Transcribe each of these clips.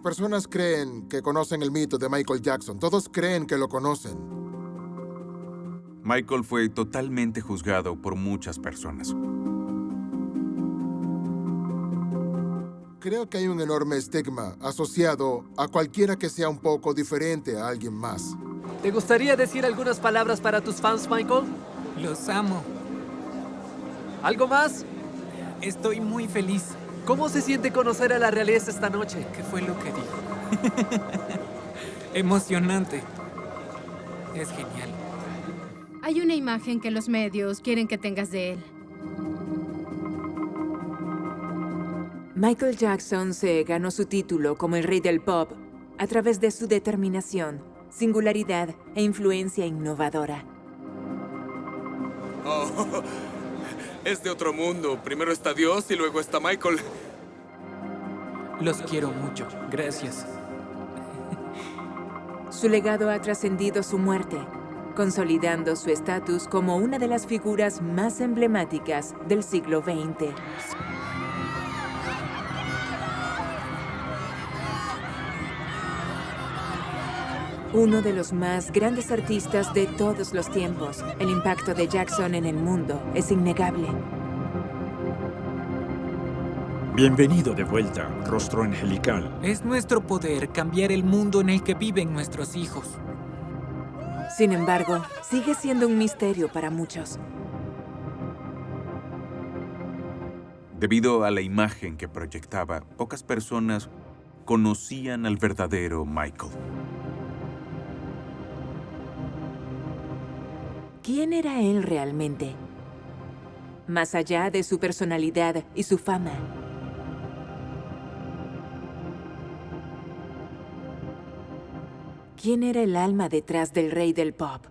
personas creen que conocen el mito de Michael Jackson. Todos creen que lo conocen. Michael fue totalmente juzgado por muchas personas. Creo que hay un enorme estigma asociado a cualquiera que sea un poco diferente a alguien más. ¿Te gustaría decir algunas palabras para tus fans, Michael? Los amo. ¿Algo más? Estoy muy feliz. ¿Cómo se siente conocer a la realeza esta noche? ¿Qué fue lo que dijo? Emocionante. Es genial. Hay una imagen que los medios quieren que tengas de él. Michael Jackson se ganó su título como el rey del pop a través de su determinación, singularidad e influencia innovadora. Oh, es de otro mundo. Primero está Dios y luego está Michael. Los quiero mucho. Gracias. Su legado ha trascendido su muerte, consolidando su estatus como una de las figuras más emblemáticas del siglo XX. Uno de los más grandes artistas de todos los tiempos, el impacto de Jackson en el mundo es innegable. Bienvenido de vuelta, rostro angelical. Es nuestro poder cambiar el mundo en el que viven nuestros hijos. Sin embargo, sigue siendo un misterio para muchos. Debido a la imagen que proyectaba, pocas personas conocían al verdadero Michael. ¿Quién era él realmente? Más allá de su personalidad y su fama. ¿Quién era el alma detrás del rey del pop?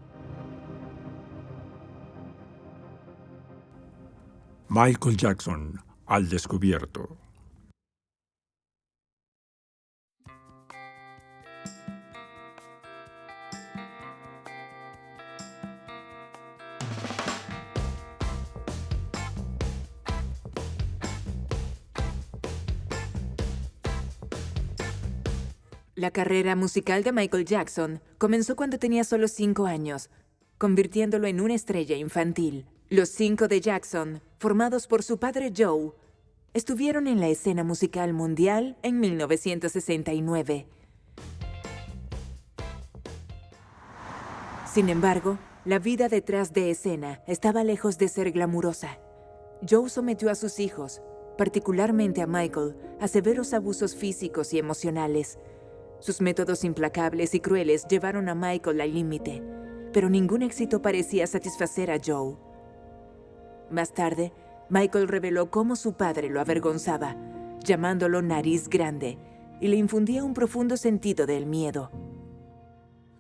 Michael Jackson, al descubierto. La carrera musical de Michael Jackson comenzó cuando tenía solo 5 años, convirtiéndolo en una estrella infantil. Los 5 de Jackson, formados por su padre Joe, estuvieron en la escena musical mundial en 1969. Sin embargo, la vida detrás de escena estaba lejos de ser glamurosa. Joe sometió a sus hijos, particularmente a Michael, a severos abusos físicos y emocionales. Sus métodos implacables y crueles llevaron a Michael al límite, pero ningún éxito parecía satisfacer a Joe. Más tarde, Michael reveló cómo su padre lo avergonzaba, llamándolo nariz grande, y le infundía un profundo sentido del miedo.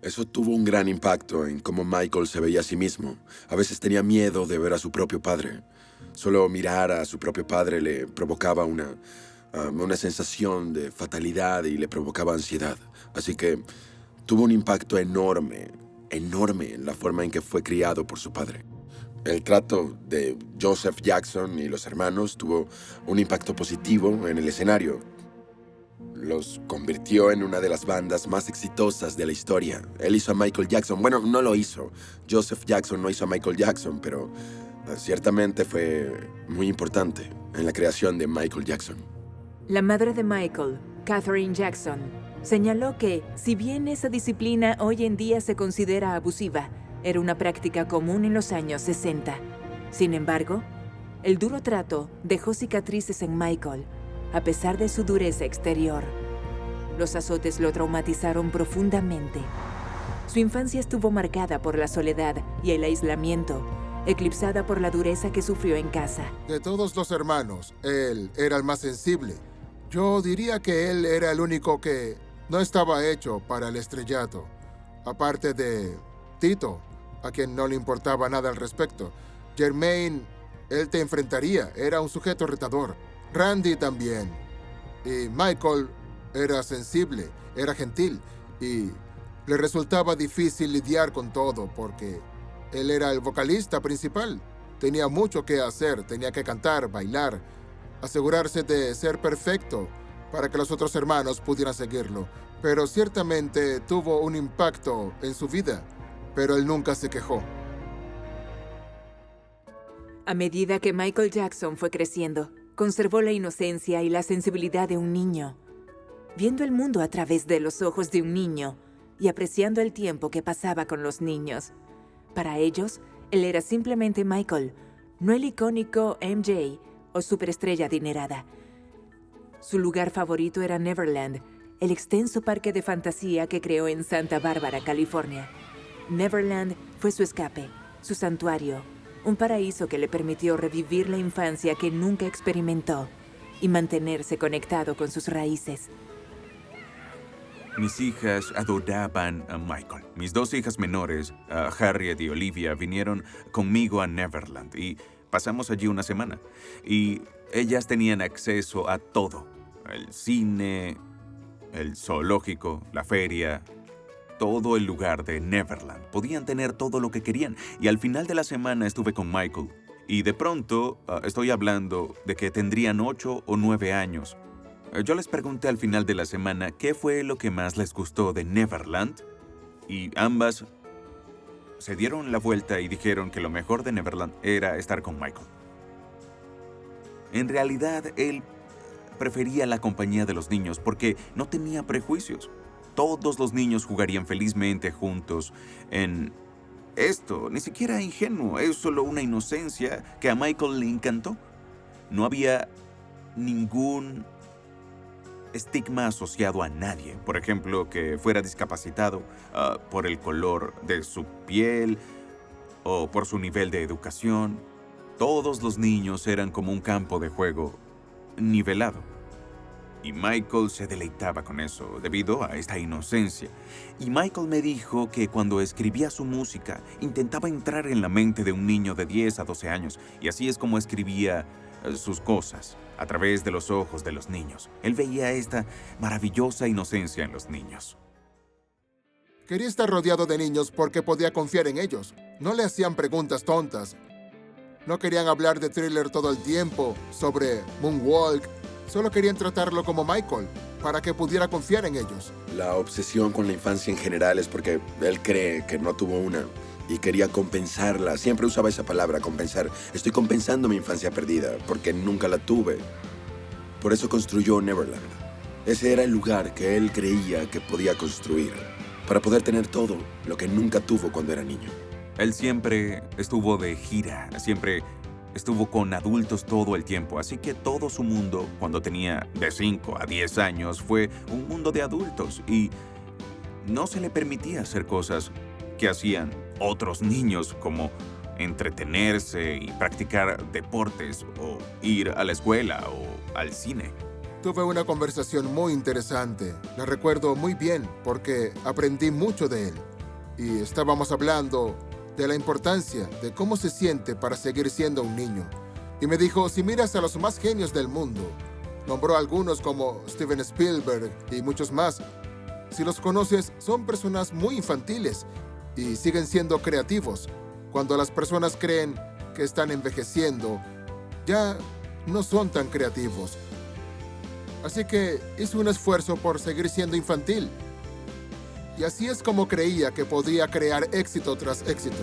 Eso tuvo un gran impacto en cómo Michael se veía a sí mismo. A veces tenía miedo de ver a su propio padre. Solo mirar a su propio padre le provocaba una sensación de fatalidad y le provocaba ansiedad. Así que tuvo un impacto enorme en la forma en que fue criado por su padre. El trato de Joseph Jackson y los hermanos tuvo un impacto positivo en el escenario. Los convirtió en una de las bandas más exitosas de la historia. Él hizo a Michael Jackson. Bueno, no lo hizo. Joseph Jackson no hizo a Michael Jackson, pero ciertamente fue muy importante en la creación de Michael Jackson. La madre de Michael, Katherine Jackson, señaló que, si bien esa disciplina hoy en día se considera abusiva, era una práctica común en los años 60. Sin embargo, el duro trato dejó cicatrices en Michael, a pesar de su dureza exterior. Los azotes lo traumatizaron profundamente. Su infancia estuvo marcada por la soledad y el aislamiento, eclipsada por la dureza que sufrió en casa. De todos los hermanos, él era el más sensible. Yo diría que él era el único que no estaba hecho para el estrellato. Aparte de Tito, a quien no le importaba nada al respecto. Jermaine, él te enfrentaría, era un sujeto retador. Randy también. Y Michael era sensible, era gentil y le resultaba difícil lidiar con todo porque él era el vocalista principal. Tenía mucho que hacer, tenía que cantar, bailar, asegurarse de ser perfecto para que los otros hermanos pudieran seguirlo. Pero ciertamente tuvo un impacto en su vida, pero él nunca se quejó. A medida que Michael Jackson fue creciendo, conservó la inocencia y la sensibilidad de un niño, viendo el mundo a través de los ojos de un niño y apreciando el tiempo que pasaba con los niños. Para ellos, él era simplemente Michael, no el icónico MJ o superestrella adinerada. Su lugar favorito era Neverland, el extenso parque de fantasía que creó en Santa Bárbara, California. Neverland fue su escape, su santuario, un paraíso que le permitió revivir la infancia que nunca experimentó y mantenerse conectado con sus raíces. Mis hijas adoraban a Michael. Mis 2 hijas menores, Harriet y Olivia, vinieron conmigo a Neverland y pasamos allí una semana. Y ellas tenían acceso a todo. El cine, el zoológico, la feria, todo el lugar de Neverland. Podían tener todo lo que querían. Y al final de la semana estuve con Michael. Y de pronto, estoy hablando de que tendrían 8 o 9 años. Yo les pregunté al final de la semana qué fue lo que más les gustó de Neverland. Y ambas se dieron la vuelta y dijeron que lo mejor de Neverland era estar con Michael. En realidad, él prefería la compañía de los niños porque no tenía prejuicios. Todos los niños jugarían felizmente juntos en esto. Ni siquiera ingenuo, es solo una inocencia que a Michael le encantó. No había ningún estigma asociado a nadie. Por ejemplo, que fuera discapacitado por el color de su piel o por su nivel de educación. Todos los niños eran como un campo de juego nivelado. Y Michael se deleitaba con eso, debido a esta inocencia. Y Michael me dijo que cuando escribía su música, intentaba entrar en la mente de un niño de 10 a 12 años, y así es como escribía sus cosas, a través de los ojos de los niños. Él veía esta maravillosa inocencia en los niños. Quería estar rodeado de niños porque podía confiar en ellos. No le hacían preguntas tontas. No querían hablar de Thriller todo el tiempo, sobre Moonwalk. Solo querían tratarlo como Michael, para que pudiera confiar en ellos. La obsesión con la infancia en general es porque él cree que no tuvo una y quería compensarla. Siempre usaba esa palabra, compensar. Estoy compensando mi infancia perdida porque nunca la tuve. Por eso construyó Neverland. Ese era el lugar que él creía que podía construir para poder tener todo lo que nunca tuvo cuando era niño. Él siempre estuvo de gira, siempre estuvo con adultos todo el tiempo, así que todo su mundo, cuando tenía de 5 a 10 años, fue un mundo de adultos y no se le permitía hacer cosas que hacían otros niños, como entretenerse y practicar deportes o ir a la escuela o al cine. Tuve una conversación muy interesante. La recuerdo muy bien porque aprendí mucho de él. Y estábamos hablando de la importancia de cómo se siente para seguir siendo un niño. Y me dijo, si miras a los más genios del mundo, nombró a algunos como Steven Spielberg y muchos más. Si los conoces, son personas muy infantiles y siguen siendo creativos. Cuando las personas creen que están envejeciendo, ya no son tan creativos. Así que hizo un esfuerzo por seguir siendo infantil. Y así es como creía que podía crear éxito tras éxito.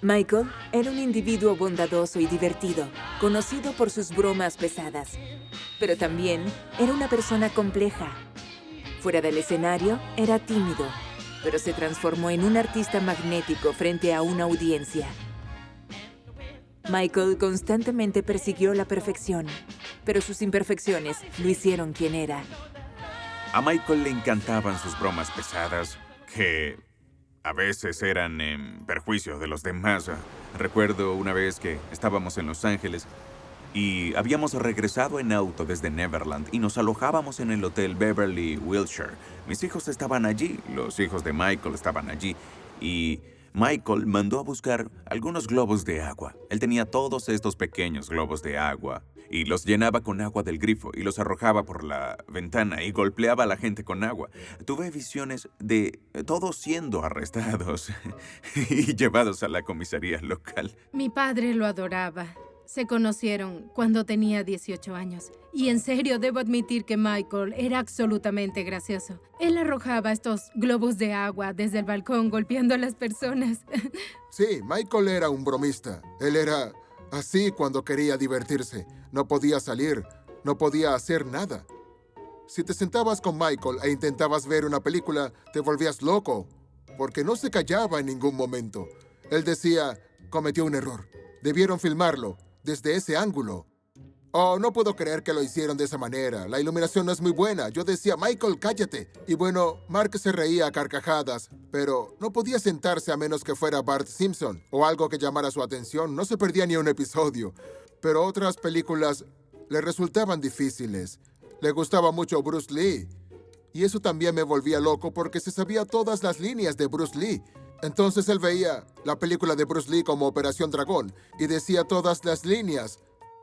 Michael era un individuo bondadoso y divertido, conocido por sus bromas pesadas. Pero también era una persona compleja. Fuera del escenario, era tímido, pero se transformó en un artista magnético frente a una audiencia. Michael constantemente persiguió la perfección, pero sus imperfecciones lo hicieron quien era. A Michael le encantaban sus bromas pesadas, que a veces eran en perjuicio de los demás. Recuerdo una vez que estábamos en Los Ángeles y habíamos regresado en auto desde Neverland y nos alojábamos en el Hotel Beverly Wilshire. Mis hijos estaban allí, los hijos de Michael estaban allí y Michael mandó a buscar algunos globos de agua. Él tenía todos estos pequeños globos de agua y los llenaba con agua del grifo y los arrojaba por la ventana y golpeaba a la gente con agua. Tuve visiones de todos siendo arrestados y llevados a la comisaría local. Mi padre lo adoraba. se conocieron cuando tenía 18 años. Y en serio, debo admitir que Michael era absolutamente gracioso. Él arrojaba estos globos de agua desde el balcón golpeando a las personas. Sí, Michael era un bromista. Él era así cuando quería divertirse. No podía salir, no podía hacer nada. Si te sentabas con Michael e intentabas ver una película, te volvías loco, porque no se callaba en ningún momento. Él decía, cometió un error. Debieron filmarlo desde ese ángulo. Oh, no puedo creer que lo hicieron de esa manera. La iluminación no es muy buena. Yo decía, Michael, cállate. Y bueno, Mark se reía a carcajadas, pero no podía sentarse a menos que fuera Bart Simpson o algo que llamara su atención. No se perdía ni un episodio. Pero otras películas le resultaban difíciles. Le gustaba mucho Bruce Lee. Y eso también me volvía loco porque se sabía todas las líneas de Bruce Lee. Entonces él veía la película de Bruce Lee como Operación Dragón y decía todas las líneas.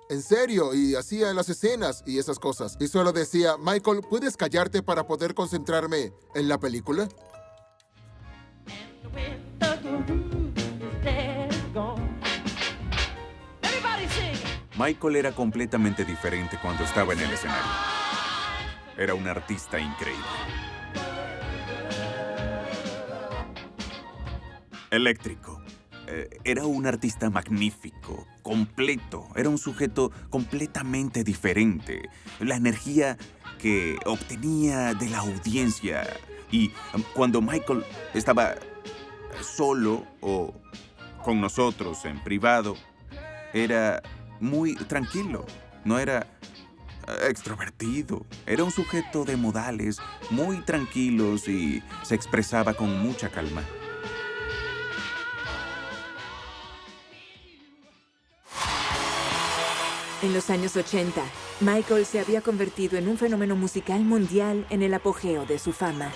En serio, y hacía las escenas y esas cosas. Y solo decía, Michael, ¿puedes callarte para poder concentrarme en la película? Michael era completamente diferente cuando estaba en el escenario. Era un artista increíble. Eléctrico. Era un artista magnífico, completo. Era un sujeto completamente diferente. La energía que obtenía de la audiencia. Y cuando Michael estaba solo o con nosotros en privado, era muy tranquilo. No era extrovertido. Era un sujeto de modales muy tranquilos y se expresaba con mucha calma. En los años 80, Michael se había convertido en un fenómeno musical mundial en el apogeo de su fama.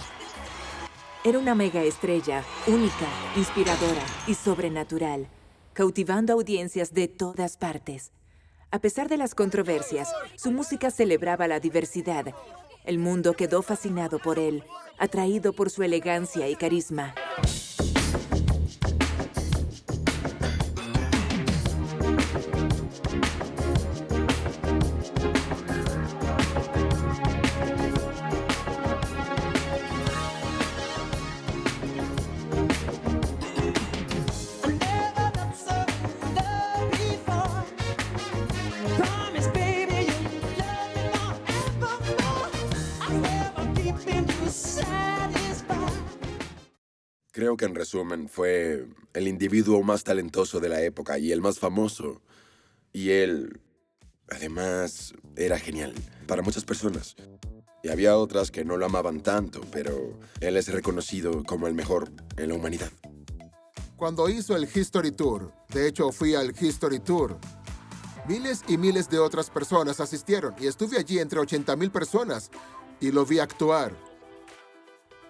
Era una mega estrella, única, inspiradora y sobrenatural, cautivando audiencias de todas partes. A pesar de las controversias, su música celebraba la diversidad. El mundo quedó fascinado por él, atraído por su elegancia y carisma. Creo que en resumen fue el individuo más talentoso de la época y el más famoso. Y él, además, era genial para muchas personas. Y había otras que no lo amaban tanto, pero él es reconocido como el mejor en la humanidad. Cuando hizo el History Tour, de hecho fui al History Tour, miles y miles de otras personas asistieron y estuve allí entre 80,000 personas y lo vi actuar.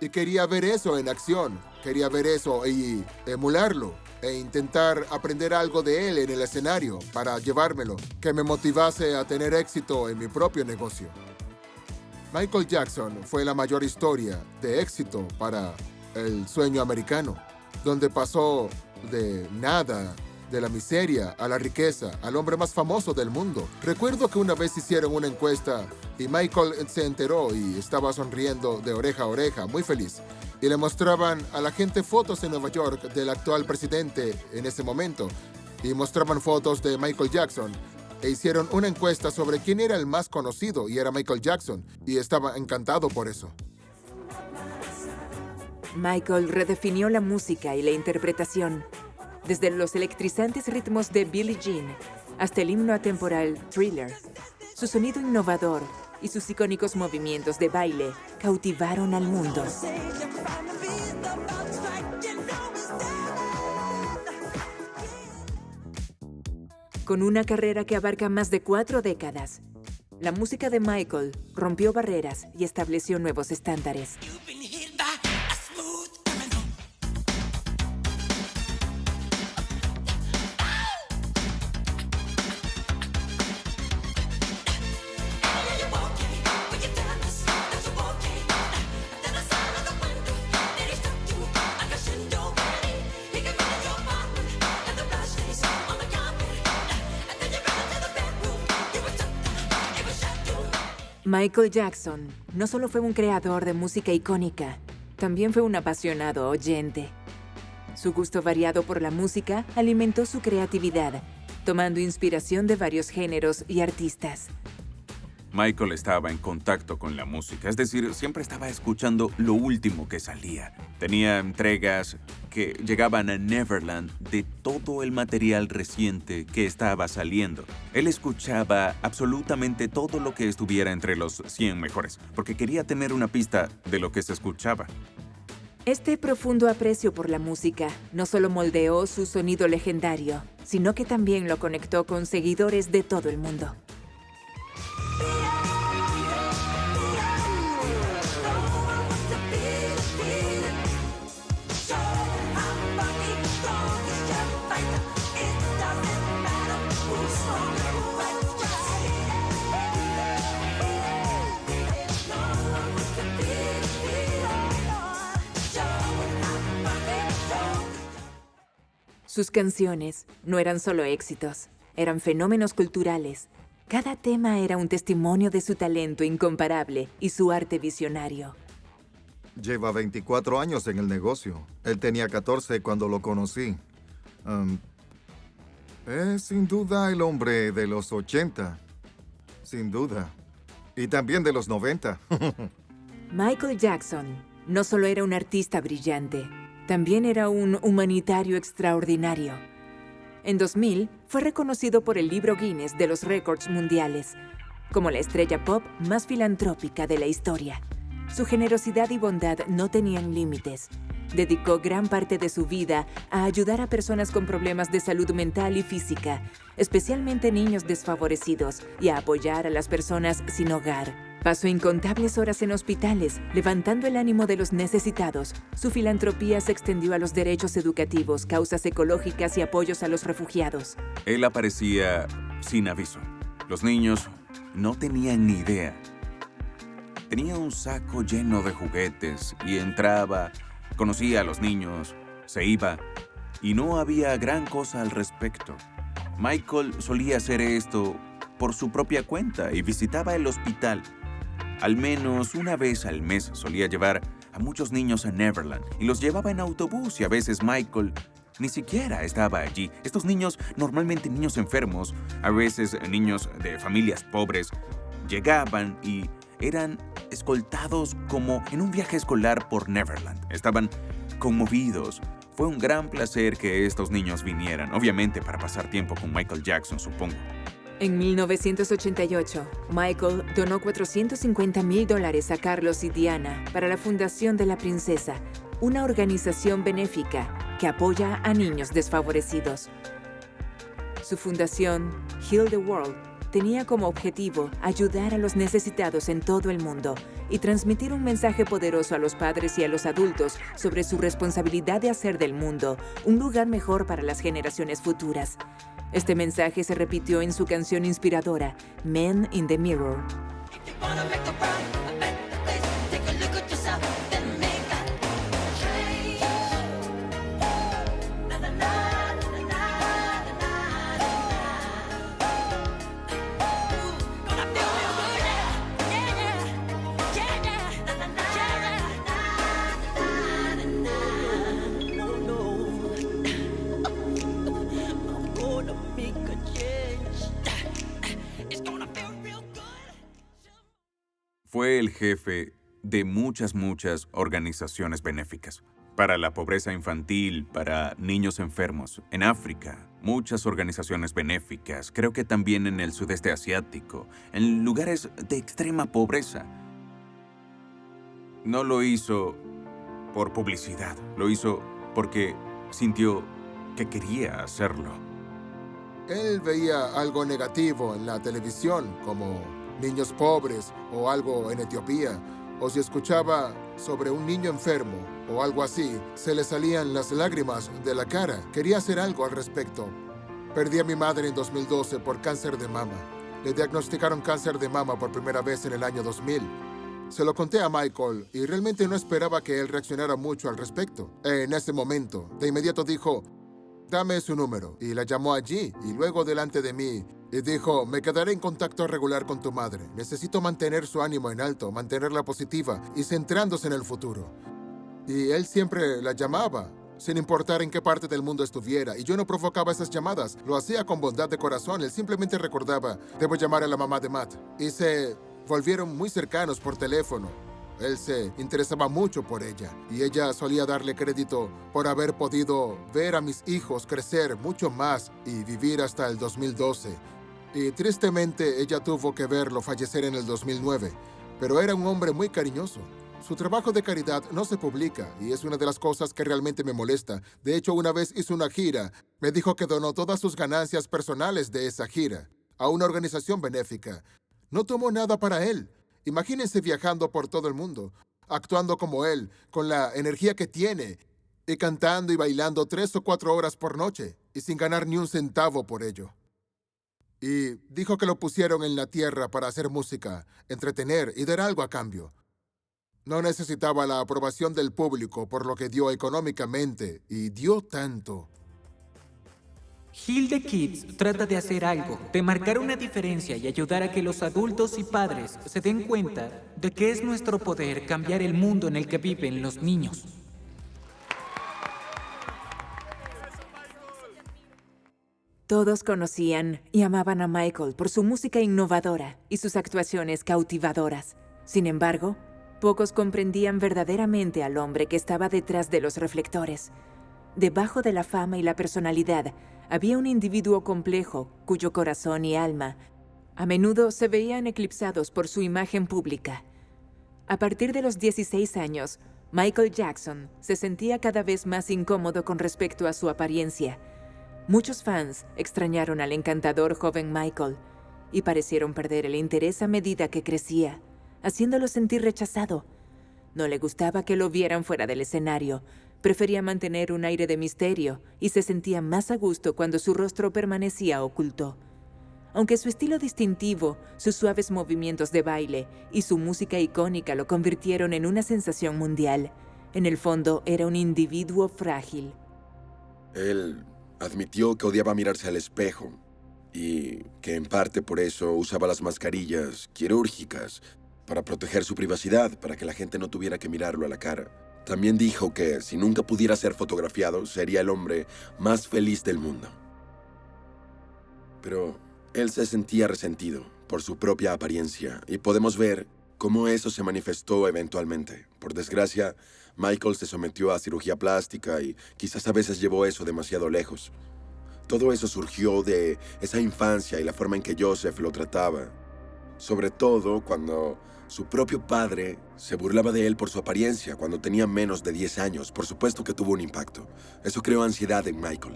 Y quería ver eso en acción, quería ver eso y emularlo e intentar aprender algo de él en el escenario para llevármelo, que me motivase a tener éxito en mi propio negocio. Michael Jackson fue la mayor historia de éxito para el sueño americano, donde pasó de nada, de la miseria a la riqueza, al hombre más famoso del mundo. Recuerdo que una vez hicieron una encuesta y Michael se enteró y estaba sonriendo de oreja a oreja, muy feliz. Y le mostraban a la gente fotos en Nueva York del actual presidente en ese momento. Y mostraban fotos de Michael Jackson. E hicieron una encuesta sobre quién era el más conocido y era Michael Jackson. Y estaba encantado por eso. Michael redefinió la música y la interpretación. Desde los electrizantes ritmos de Billie Jean hasta el himno atemporal Thriller. Su sonido innovador y sus icónicos movimientos de baile cautivaron al mundo. Con una carrera que abarca más de 4 décadas, la música de Michael rompió barreras y estableció nuevos estándares. Michael Jackson no solo fue un creador de música icónica, también fue un apasionado oyente. Su gusto variado por la música alimentó su creatividad, tomando inspiración de varios géneros y artistas. Michael estaba en contacto con la música, es decir, siempre estaba escuchando lo último que salía. Tenía entregas que llegaban a Neverland de todo el material reciente que estaba saliendo. Él escuchaba absolutamente todo lo que estuviera entre los 100 mejores, porque quería tener una pista de lo que se escuchaba. Este profundo aprecio por la música no solo moldeó su sonido legendario, sino que también lo conectó con seguidores de todo el mundo. Sus canciones no eran solo éxitos, eran fenómenos culturales. Cada tema era un testimonio de su talento incomparable y su arte visionario. Lleva 24 años en el negocio. Él tenía 14 cuando lo conocí. Es sin duda el hombre de los 80. Sin duda. Y también de los 90. Michael Jackson no solo era un artista brillante, también era un humanitario extraordinario. En 2000, fue reconocido por el libro Guinness de los récords mundiales como la estrella pop más filantrópica de la historia. Su generosidad y bondad no tenían límites. Dedicó gran parte de su vida a ayudar a personas con problemas de salud mental y física, especialmente niños desfavorecidos, y a apoyar a las personas sin hogar. Pasó incontables horas en hospitales, levantando el ánimo de los necesitados. Su filantropía se extendió a los derechos educativos, causas ecológicas y apoyos a los refugiados. Él aparecía sin aviso. Los niños no tenían ni idea. Tenía un saco lleno de juguetes y entraba, conocía a los niños, se iba y no había gran cosa al respecto. Michael solía hacer esto por su propia cuenta y visitaba el hospital. Al menos una vez al mes solía llevar a muchos niños a Neverland y los llevaba en autobús, y a veces Michael ni siquiera estaba allí. Estos niños, normalmente niños enfermos, a veces niños de familias pobres, llegaban y eran escoltados como en un viaje escolar por Neverland. Estaban conmovidos. Fue un gran placer que estos niños vinieran, obviamente para pasar tiempo con Michael Jackson, supongo. En 1988, Michael donó $450,000 a Carlos y Diana para la Fundación de la Princesa, una organización benéfica que apoya a niños desfavorecidos. Su fundación, Heal the World, tenía como objetivo ayudar a los necesitados en todo el mundo y transmitir un mensaje poderoso a los padres y a los adultos sobre su responsabilidad de hacer del mundo un lugar mejor para las generaciones futuras. Este mensaje se repitió en su canción inspiradora, Man in the Mirror. Fue el jefe de muchas organizaciones benéficas. Para la pobreza infantil, para niños enfermos. En África, muchas organizaciones benéficas. Creo que también en el sudeste asiático, en lugares de extrema pobreza. No lo hizo por publicidad. Lo hizo porque sintió que quería hacerlo. Él veía algo negativo en la televisión, como niños pobres o algo en Etiopía, o si escuchaba sobre un niño enfermo o algo así, se le salían las lágrimas de la cara. Quería hacer algo al respecto. Perdí a mi madre en 2012 por cáncer de mama. Le diagnosticaron cáncer de mama por primera vez en el año 2000. Se lo conté a Michael y realmente no esperaba que él reaccionara mucho al respecto. En ese momento, de inmediato dijo, dame su número. Y la llamó allí, y luego delante de mí, y dijo, me quedaré en contacto regular con tu madre. Necesito mantener su ánimo en alto, mantenerla positiva y centrándose en el futuro. Y él siempre la llamaba, sin importar en qué parte del mundo estuviera. Y yo no provocaba esas llamadas. Lo hacía con bondad de corazón. Él simplemente recordaba, debo llamar a la mamá de Matt. Y se volvieron muy cercanos por teléfono. Él se interesaba mucho por ella. Y ella solía darle crédito por haber podido ver a mis hijos crecer mucho más y vivir hasta el 2012. Y tristemente ella tuvo que verlo fallecer en el 2009. Pero era un hombre muy cariñoso. Su trabajo de caridad no se publica y es una de las cosas que realmente me molesta. De hecho, una vez hizo una gira. Me dijo que donó todas sus ganancias personales de esa gira a una organización benéfica. No tomó nada para él. Imagínense viajando por todo el mundo, actuando como él, con la energía que tiene, y cantando y bailando 3 o 4 horas por noche, y sin ganar ni un centavo por ello. Y dijo que lo pusieron en la tierra para hacer música, entretener y dar algo a cambio. No necesitaba la aprobación del público por lo que dio económicamente, y dio tanto. Heal the Kids trata de hacer algo, de marcar una diferencia y ayudar a que los adultos y padres se den cuenta de que es nuestro poder cambiar el mundo en el que viven los niños. Todos conocían y amaban a Michael por su música innovadora y sus actuaciones cautivadoras. Sin embargo, pocos comprendían verdaderamente al hombre que estaba detrás de los reflectores. Debajo de la fama y la personalidad, había un individuo complejo cuyo corazón y alma a menudo se veían eclipsados por su imagen pública. A partir de los 16 años, Michael Jackson se sentía cada vez más incómodo con respecto a su apariencia. Muchos fans extrañaron al encantador joven Michael y parecieron perder el interés a medida que crecía, haciéndolo sentir rechazado. No le gustaba que lo vieran fuera del escenario. Prefería mantener un aire de misterio y se sentía más a gusto cuando su rostro permanecía oculto. Aunque su estilo distintivo, sus suaves movimientos de baile y su música icónica lo convirtieron en una sensación mundial, en el fondo era un individuo frágil. Él admitió que odiaba mirarse al espejo y que en parte por eso usaba las mascarillas quirúrgicas para proteger su privacidad, para que la gente no tuviera que mirarlo a la cara. También dijo que si nunca pudiera ser fotografiado, sería el hombre más feliz del mundo. Pero él se sentía resentido por su propia apariencia y podemos ver cómo eso se manifestó eventualmente. Por desgracia, Michael se sometió a cirugía plástica y quizás a veces llevó eso demasiado lejos. Todo eso surgió de esa infancia y la forma en que Joseph lo trataba. Sobre todo cuando su propio padre se burlaba de él por su apariencia cuando tenía menos de 10 años. Por supuesto que tuvo un impacto. Eso creó ansiedad en Michael.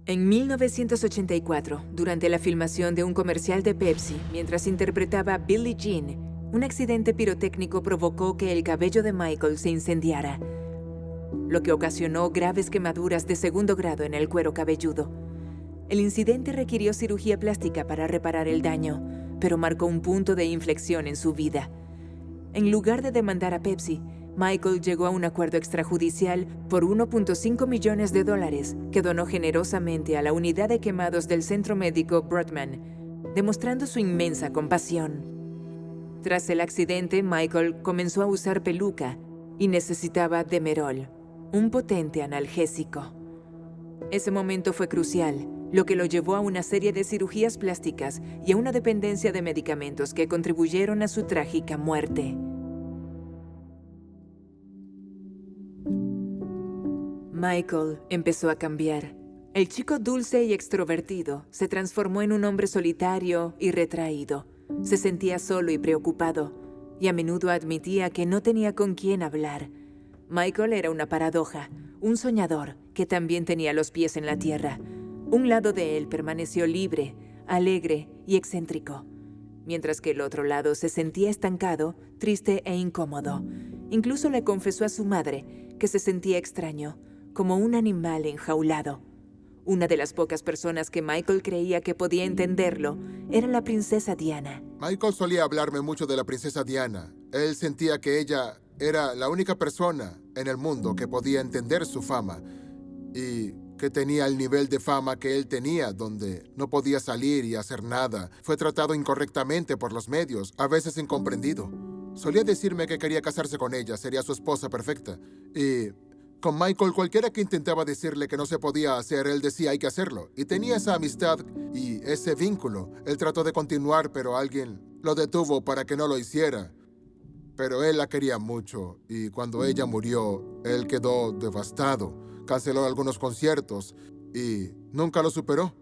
En 1984, durante la filmación de un comercial de Pepsi, mientras interpretaba a Billie Jean, un accidente pirotécnico provocó que el cabello de Michael se incendiara, lo que ocasionó graves quemaduras de segundo grado en el cuero cabelludo. El incidente requirió cirugía plástica para reparar el daño, pero marcó un punto de inflexión en su vida. En lugar de demandar a Pepsi, Michael llegó a un acuerdo extrajudicial por $1.5 millones que donó generosamente a la unidad de quemados del centro médico Broadman, demostrando su inmensa compasión. Tras el accidente, Michael comenzó a usar peluca y necesitaba Demerol, un potente analgésico. Ese momento fue crucial, lo que lo llevó a una serie de cirugías plásticas y a una dependencia de medicamentos que contribuyeron a su trágica muerte. Michael empezó a cambiar. El chico dulce y extrovertido se transformó en un hombre solitario y retraído. Se sentía solo y preocupado, y a menudo admitía que no tenía con quién hablar. Michael era una paradoja, un soñador que también tenía los pies en la tierra. Un lado de él permaneció libre, alegre y excéntrico, mientras que el otro lado se sentía estancado, triste e incómodo. Incluso le confesó a su madre que se sentía extraño, como un animal enjaulado. Una de las pocas personas que Michael creía que podía entenderlo era la princesa Diana. Michael solía hablarme mucho de la princesa Diana. Él sentía que ella era la única persona en el mundo que podía entender su fama. y que tenía el nivel de fama que él tenía, donde no podía salir y hacer nada. Fue tratado incorrectamente por los medios, a veces incomprendido. Solía decirme que quería casarse con ella, sería su esposa perfecta. Y con Michael, cualquiera que intentaba decirle que no se podía hacer, él decía hay que hacerlo. Y tenía esa amistad y ese vínculo. Él trató de continuar, pero alguien lo detuvo para que no lo hiciera. Pero él la quería mucho, y cuando ella murió, él quedó devastado. Canceló algunos conciertos y nunca lo superó,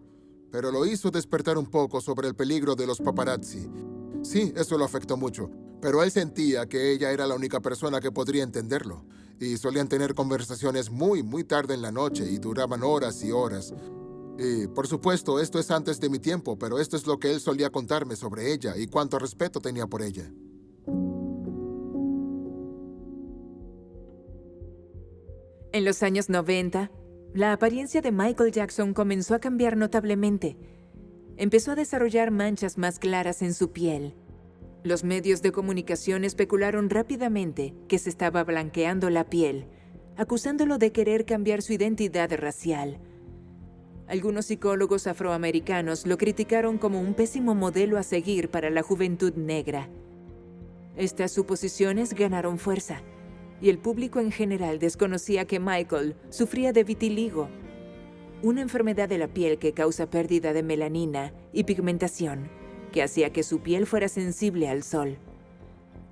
pero lo hizo despertar un poco sobre el peligro de los paparazzi. Sí, eso lo afectó mucho, pero él sentía que ella era la única persona que podría entenderlo. Y solían tener conversaciones muy tarde en la noche y duraban horas y horas. Y, por supuesto, esto es antes de mi tiempo, pero esto es lo que él solía contarme sobre ella y cuánto respeto tenía por ella. En los años 90, la apariencia de Michael Jackson comenzó a cambiar notablemente. Empezó a desarrollar manchas más claras en su piel. Los medios de comunicación especularon rápidamente que se estaba blanqueando la piel, acusándolo de querer cambiar su identidad racial. Algunos psicólogos afroamericanos lo criticaron como un pésimo modelo a seguir para la juventud negra. Estas suposiciones ganaron fuerza, y el público en general desconocía que Michael sufría de vitiligo, una enfermedad de la piel que causa pérdida de melanina y pigmentación, que hacía que su piel fuera sensible al sol.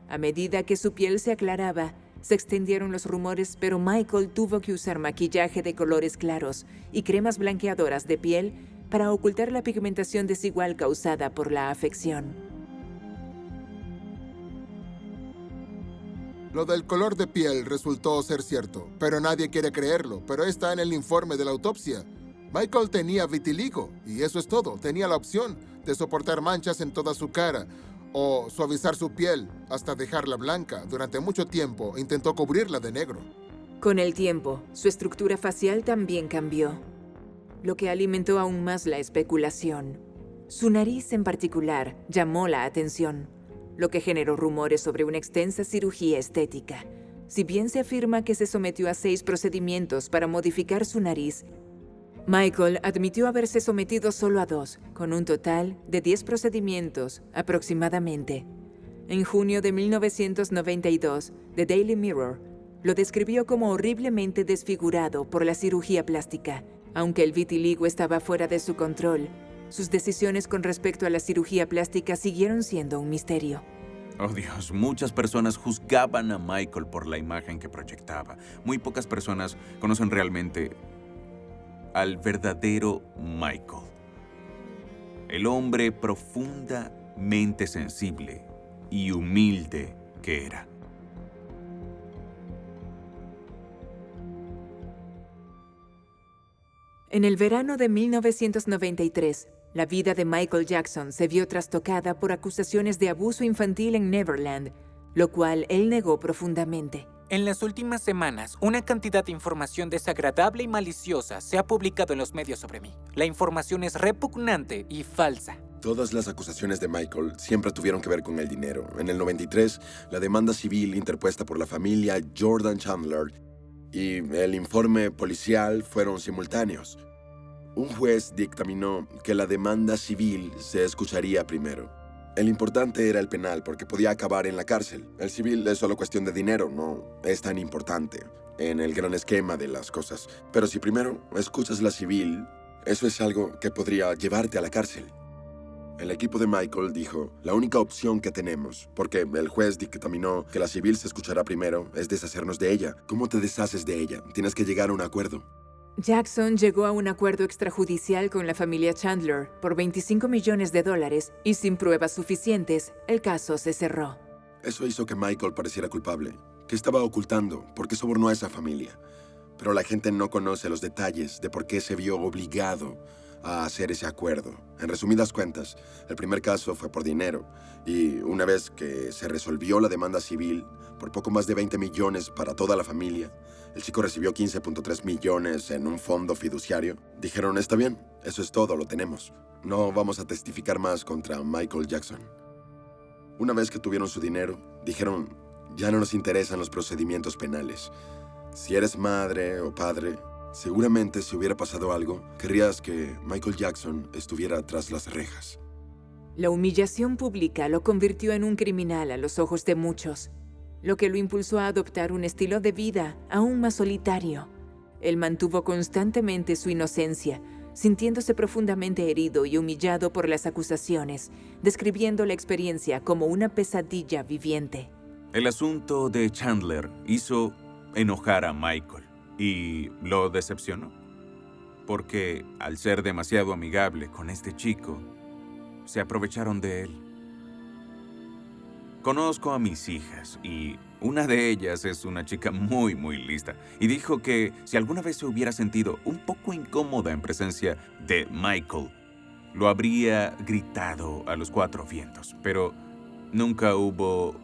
A medida que su piel se aclaraba, se extendieron los rumores, pero Michael tuvo que usar maquillaje de colores claros y cremas blanqueadoras de piel para ocultar la pigmentación desigual causada por la afección. Lo del color de piel resultó ser cierto, pero nadie quiere creerlo, pero está en el informe de la autopsia. Michael tenía vitiligo, y eso es todo. Tenía la opción de soportar manchas en toda su cara o suavizar su piel hasta dejarla blanca. Durante mucho tiempo intentó cubrirla de negro. Con el tiempo, su estructura facial también cambió, lo que alimentó aún más la especulación. Su nariz en particular llamó la atención, lo que generó rumores sobre una extensa cirugía estética. Si bien se afirma que se sometió a 6 procedimientos para modificar su nariz, Michael admitió haberse sometido solo a 2, con un total de 10 procedimientos aproximadamente. En junio de 1992, The Daily Mirror lo describió como horriblemente desfigurado por la cirugía plástica. Aunque el vitiligo estaba fuera de su control, sus decisiones con respecto a la cirugía plástica siguieron siendo un misterio. Oh Dios, muchas personas juzgaban a Michael por la imagen que proyectaba. Muy pocas personas conocen realmente al verdadero Michael. El hombre profundamente sensible y humilde que era. En el verano de 1993, la vida de Michael Jackson se vio trastocada por acusaciones de abuso infantil en Neverland, lo cual él negó profundamente. En las últimas semanas, una cantidad de información desagradable y maliciosa se ha publicado en los medios sobre mí. La información es repugnante y falsa. Todas las acusaciones de Michael siempre tuvieron que ver con el dinero. En el 93, la demanda civil interpuesta por la familia Jordan Chandler y el informe policial fueron simultáneos. Un juez dictaminó que la demanda civil se escucharía primero. El importante era el penal porque podía acabar en la cárcel. El civil es solo cuestión de dinero, no es tan importante en el gran esquema de las cosas. Pero si primero escuchas la civil, eso es algo que podría llevarte a la cárcel. El equipo de Michael dijo, la única opción que tenemos, porque el juez dictaminó que la civil se escuchará primero, es deshacernos de ella. ¿Cómo te deshaces de ella? Tienes que llegar a un acuerdo. Jackson llegó a un acuerdo extrajudicial con la familia Chandler por $25 millones y sin pruebas suficientes, el caso se cerró. Eso hizo que Michael pareciera culpable, que estaba ocultando porque sobornó a esa familia. Pero la gente no conoce los detalles de por qué se vio obligado a hacer ese acuerdo. En resumidas cuentas, el primer caso fue por dinero, y una vez que se resolvió la demanda civil por poco más de 20 millones para toda la familia, el chico recibió 15.3 millones en un fondo fiduciario. Dijeron, está bien, eso es todo, lo tenemos. No vamos a testificar más contra Michael Jackson. Una vez que tuvieron su dinero, dijeron, ya no nos interesan los procedimientos penales. Si eres madre o padre, Seguramente si hubiera pasado algo, querrías que Michael Jackson estuviera tras las rejas. La humillación pública lo convirtió en un criminal a los ojos de muchos, lo que lo impulsó a adoptar un estilo de vida aún más solitario. Él mantuvo constantemente su inocencia, sintiéndose profundamente herido y humillado por las acusaciones, describiendo la experiencia como una pesadilla viviente. El asunto de Chandler hizo enojar a Michael y lo decepcionó, porque al ser demasiado amigable con este chico, se aprovecharon de él. Conozco a mis hijas y una de ellas es una chica muy lista y dijo que si alguna vez se hubiera sentido un poco incómoda en presencia de Michael, lo habría gritado a los cuatro vientos, pero nunca hubo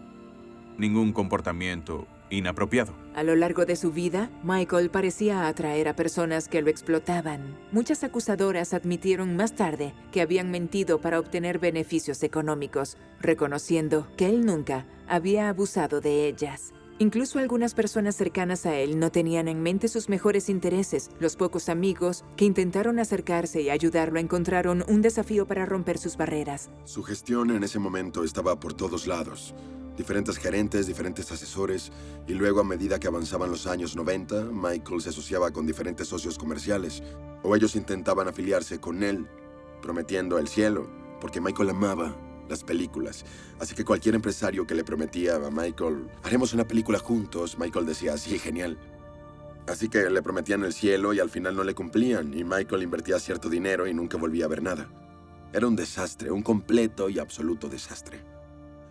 ningún comportamiento inapropiado. A lo largo de su vida, Michael parecía atraer a personas que lo explotaban. Muchas acusadoras admitieron más tarde que habían mentido para obtener beneficios económicos, reconociendo que él nunca había abusado de ellas. Incluso algunas personas cercanas a él no tenían en mente sus mejores intereses. Los pocos amigos que intentaron acercarse y ayudarlo encontraron un desafío para romper sus barreras. Su gestión en ese momento estaba por todos lados. Diferentes gerentes, diferentes asesores, y luego a medida que avanzaban los años 90, Michael se asociaba con diferentes socios comerciales, o ellos intentaban afiliarse con él, prometiendo el cielo, porque Michael amaba las películas. Así que cualquier empresario que le prometía a Michael, haremos una película juntos, Michael decía, sí, genial. Así que le prometían el cielo y al final no le cumplían, y Michael invertía cierto dinero y nunca volvía a ver nada. Era un desastre, un completo y absoluto desastre.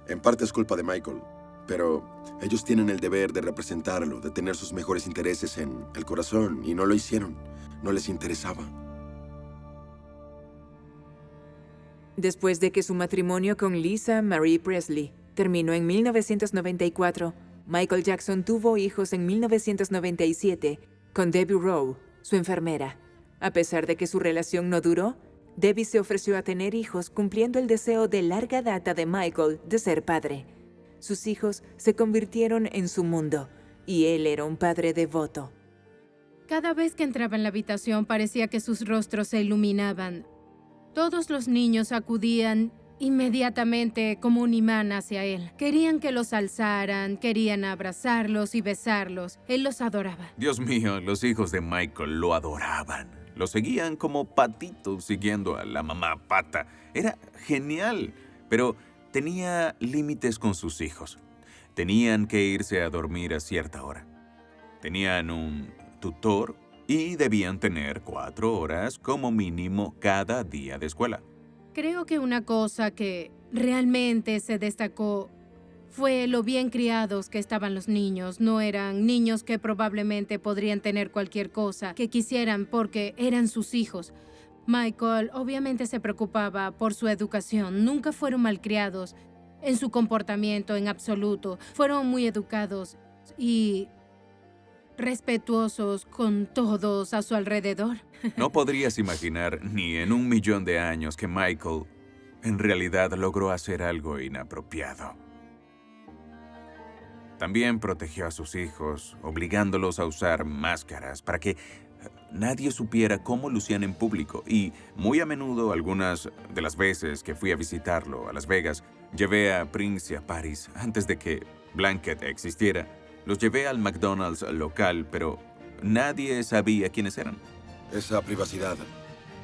En parte es culpa de Michael, pero ellos tienen el deber de representarlo, de tener sus mejores intereses en el corazón, y no lo hicieron. No les interesaba. Después de que su matrimonio con Lisa Marie Presley terminó en 1994, Michael Jackson tuvo hijos en 1997 con Debbie Rowe, su enfermera. A pesar de que su relación no duró, Debbie se ofreció a tener hijos, cumpliendo el deseo de larga data de Michael de ser padre. Sus hijos se convirtieron en su mundo, y él era un padre devoto. Cada vez que entraba en la habitación parecía que sus rostros se iluminaban. Todos los niños acudían inmediatamente como un imán hacia él. Querían que los alzaran, querían abrazarlos y besarlos. Él los adoraba. Dios mío, los hijos de Michael lo adoraban. Lo seguían como patitos siguiendo a la mamá pata. Era genial, pero tenía límites con sus hijos. Tenían que irse a dormir a cierta hora. Tenían un tutor y debían tener 4 horas como mínimo cada día de escuela. Creo que una cosa que realmente se destacó fue lo bien criados que estaban los niños. No eran niños que probablemente podrían tener cualquier cosa que quisieran porque eran sus hijos. Michael obviamente se preocupaba por su educación. Nunca fueron malcriados en su comportamiento en absoluto. Fueron muy educados y respetuosos con todos a su alrededor. No podrías imaginar ni en 1.000.000 de años que Michael en realidad logró hacer algo inapropiado. También protegió a sus hijos, obligándolos a usar máscaras para que nadie supiera cómo lucían en público. Y muy a menudo, algunas de las veces que fui a visitarlo a Las Vegas, llevé a Prince y a Paris antes de que Blanket existiera. Los llevé al McDonald's local, pero nadie sabía quiénes eran. Esa privacidad,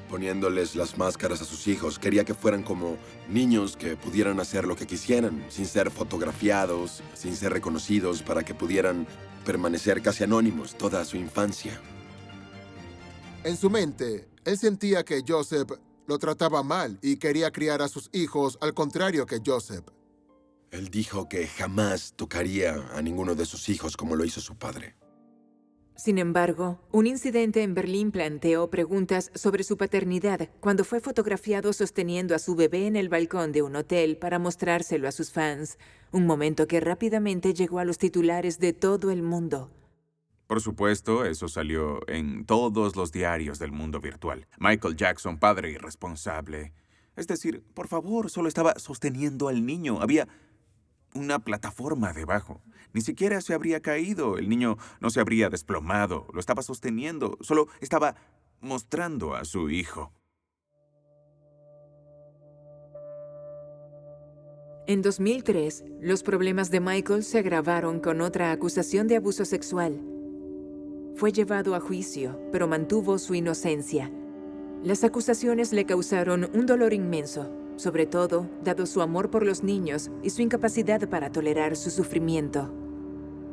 poniéndoles las máscaras a sus hijos, quería que fueran como niños que pudieran hacer lo que quisieran, sin ser fotografiados, sin ser reconocidos, para que pudieran permanecer casi anónimos toda su infancia. En su mente, él sentía que Joseph lo trataba mal y quería criar a sus hijos al contrario que Joseph. Él dijo que jamás tocaría a ninguno de sus hijos como lo hizo su padre. Sin embargo, un incidente en Berlín planteó preguntas sobre su paternidad cuando fue fotografiado sosteniendo a su bebé en el balcón de un hotel para mostrárselo a sus fans, un momento que rápidamente llegó a los titulares de todo el mundo. Por supuesto, eso salió en todos los diarios del mundo virtual. Michael Jackson, padre irresponsable. Es decir, por favor, solo estaba sosteniendo al niño. Había una plataforma debajo. Ni siquiera se habría caído. El niño no se habría desplomado. Lo estaba sosteniendo. Solo estaba mostrando a su hijo. En 2003, los problemas de Michael se agravaron con otra acusación de abuso sexual. Fue llevado a juicio, pero mantuvo su inocencia. Las acusaciones le causaron un dolor inmenso, sobre todo dado su amor por los niños y su incapacidad para tolerar su sufrimiento.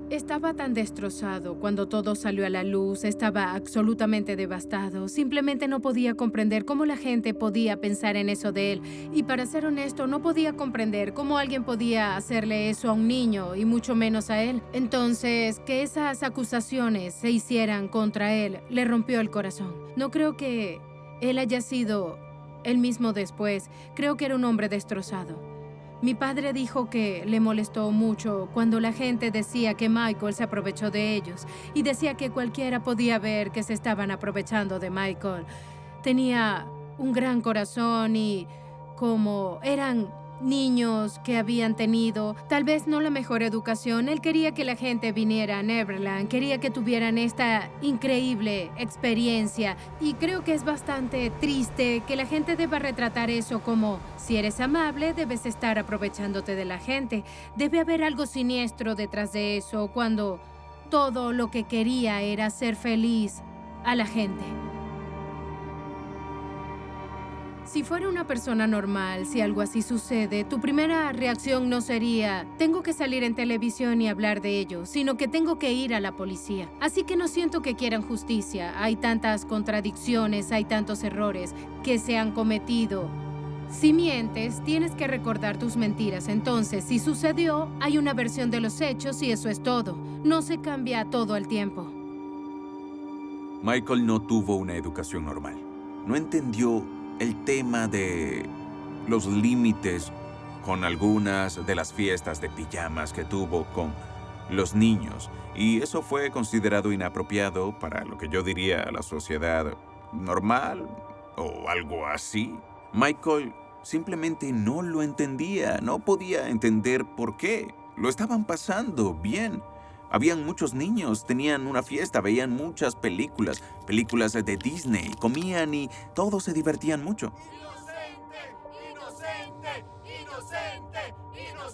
Estaba tan destrozado cuando todo salió a la luz, estaba absolutamente devastado. Simplemente no podía comprender cómo la gente podía pensar en eso de él. Y para ser honesto, no podía comprender cómo alguien podía hacerle eso a un niño, y mucho menos a él. Entonces, que esas acusaciones se hicieran contra él le rompió el corazón. No creo que él haya sido el mismo después. Creo que era un hombre destrozado. Mi padre dijo que le molestó mucho cuando la gente decía que Michael se aprovechó de ellos y decía que cualquiera podía ver que se estaban aprovechando de Michael. Tenía un gran corazón y como eran niños que habían tenido tal vez no la mejor educación, él quería que la gente viniera a Neverland, quería que tuvieran esta increíble experiencia, y creo que es bastante triste que la gente deba retratar eso como si eres amable debes estar aprovechándote de la gente. Debe haber algo siniestro detrás de eso cuando todo lo que quería era hacer feliz a la gente. Si fuera una persona normal, si algo así sucede, tu primera reacción no sería tengo que salir en televisión y hablar de ello, sino que tengo que ir a la policía. Así que no siento que quieran justicia. Hay tantas contradicciones, hay tantos errores que se han cometido. Si mientes, tienes que recordar tus mentiras. Entonces, si sucedió, hay una versión de los hechos y eso es todo. No se cambia todo el tiempo. Michael no tuvo una educación normal. No entendió el tema de los límites con algunas de las fiestas de pijamas que tuvo con los niños. Y eso fue considerado inapropiado para lo que yo diría la sociedad normal o algo así. Michael simplemente no lo entendía, no podía entender por qué. Lo estaban pasando bien. Habían muchos niños, tenían una fiesta, veían muchas películas de Disney, comían y todos se divertían mucho.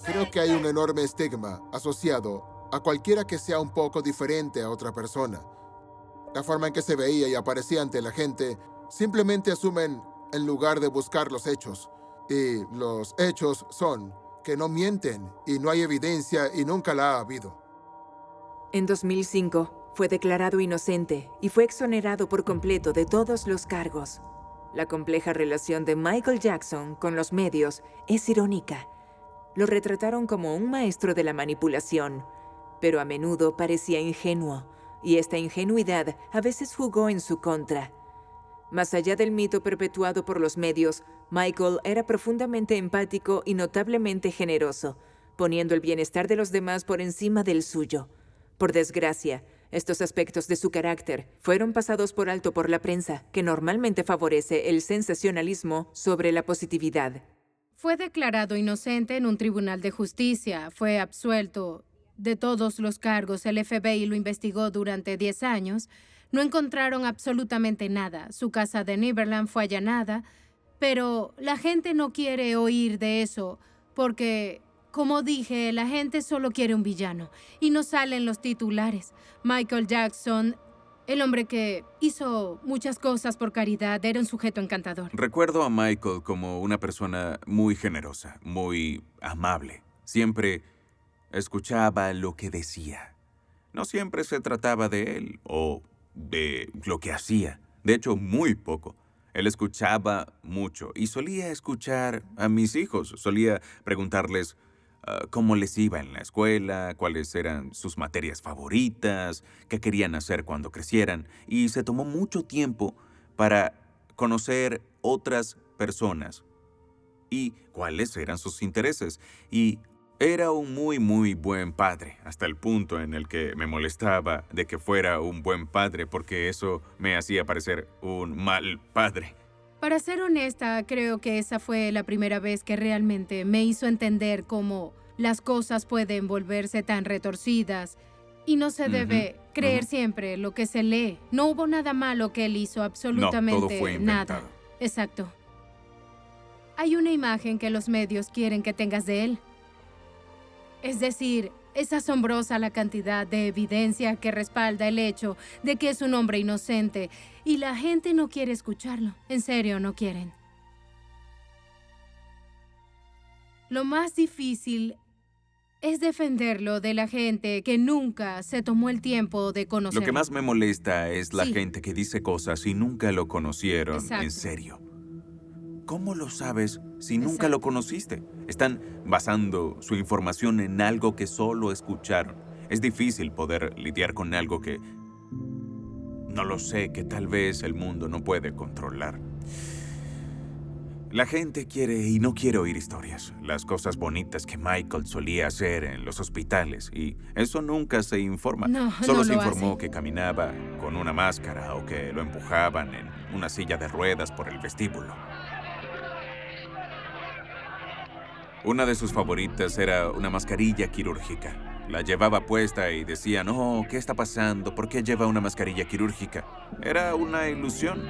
Creo que hay un enorme estigma asociado a cualquiera que sea un poco diferente a otra persona. La forma en que se veía y aparecía ante la gente simplemente asumen en lugar de buscar los hechos. Y los hechos son que no mienten y no hay evidencia y nunca la ha habido. En 2005, fue declarado inocente y fue exonerado por completo de todos los cargos. La compleja relación de Michael Jackson con los medios es irónica. Lo retrataron como un maestro de la manipulación, pero a menudo parecía ingenuo, y esta ingenuidad a veces jugó en su contra. Más allá del mito perpetuado por los medios, Michael era profundamente empático y notablemente generoso, poniendo el bienestar de los demás por encima del suyo. Por desgracia, estos aspectos de su carácter fueron pasados por alto por la prensa, que normalmente favorece el sensacionalismo sobre la positividad. Fue declarado inocente en un tribunal de justicia. Fue absuelto de todos los cargos. El FBI lo investigó durante 10 años. No encontraron absolutamente nada. Su casa de Neverland fue allanada. Pero la gente no quiere oír de eso porque, como dije, la gente solo quiere un villano y no salen los titulares. Michael Jackson, el hombre que hizo muchas cosas por caridad, era un sujeto encantador. Recuerdo a Michael como una persona muy generosa, muy amable. Siempre escuchaba lo que decía. No siempre se trataba de él o de lo que hacía. De hecho, muy poco. Él escuchaba mucho y solía escuchar a mis hijos. Solía preguntarles cómo les iba en la escuela, cuáles eran sus materias favoritas, qué querían hacer cuando crecieran. Y se tomó mucho tiempo para conocer otras personas y cuáles eran sus intereses. Y era un muy, muy buen padre, hasta el punto en el que me molestaba de que fuera un buen padre, porque eso me hacía parecer un mal padre. Para ser honesta, creo que esa fue la primera vez que realmente me hizo entender cómo las cosas pueden volverse tan retorcidas y no se debe creer siempre lo que se lee. No hubo nada malo que él hizo, absolutamente No, todo fue inventado. nada. Exacto. Hay una imagen que los medios quieren que tengas de él. Es decir, es asombrosa la cantidad de evidencia que respalda el hecho de que es un hombre inocente y la gente no quiere escucharlo. En serio, no quieren. Lo más difícil es defenderlo de la gente que nunca se tomó el tiempo de conocerlo. Lo que más me molesta es la Sí. gente que dice cosas y nunca lo conocieron Exacto. en serio. ¿Cómo lo sabes si nunca Exacto. lo conociste? Están basando su información en algo que solo escucharon. Es difícil poder lidiar con algo que no lo sé, que tal vez el mundo no puede controlar. La gente quiere y no quiere oír historias, las cosas bonitas que Michael solía hacer en los hospitales, y eso nunca se informa. No, Solo no se lo informó hace. que caminaba con una máscara o que lo empujaban en una silla de ruedas por el vestíbulo. Una de sus favoritas era una mascarilla quirúrgica. La llevaba puesta y decían, oh, ¿qué está pasando? ¿Por qué lleva una mascarilla quirúrgica? Era una ilusión.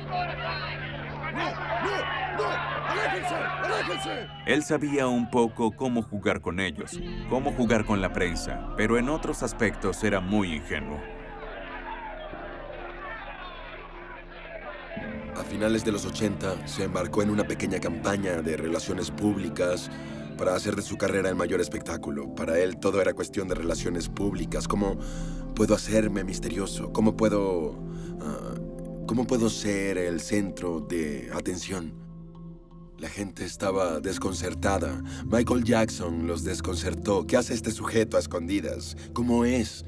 Él sabía un poco cómo jugar con ellos, cómo jugar con la prensa, pero en otros aspectos era muy ingenuo. A finales de los 80, se embarcó en una pequeña campaña de relaciones públicas para hacer de su carrera el mayor espectáculo. Para él todo era cuestión de relaciones públicas. ¿Cómo puedo hacerme misterioso? ¿Cómo puedo ser el centro de atención? La gente estaba desconcertada. Michael Jackson los desconcertó. ¿Qué hace este sujeto a escondidas? ¿Cómo es?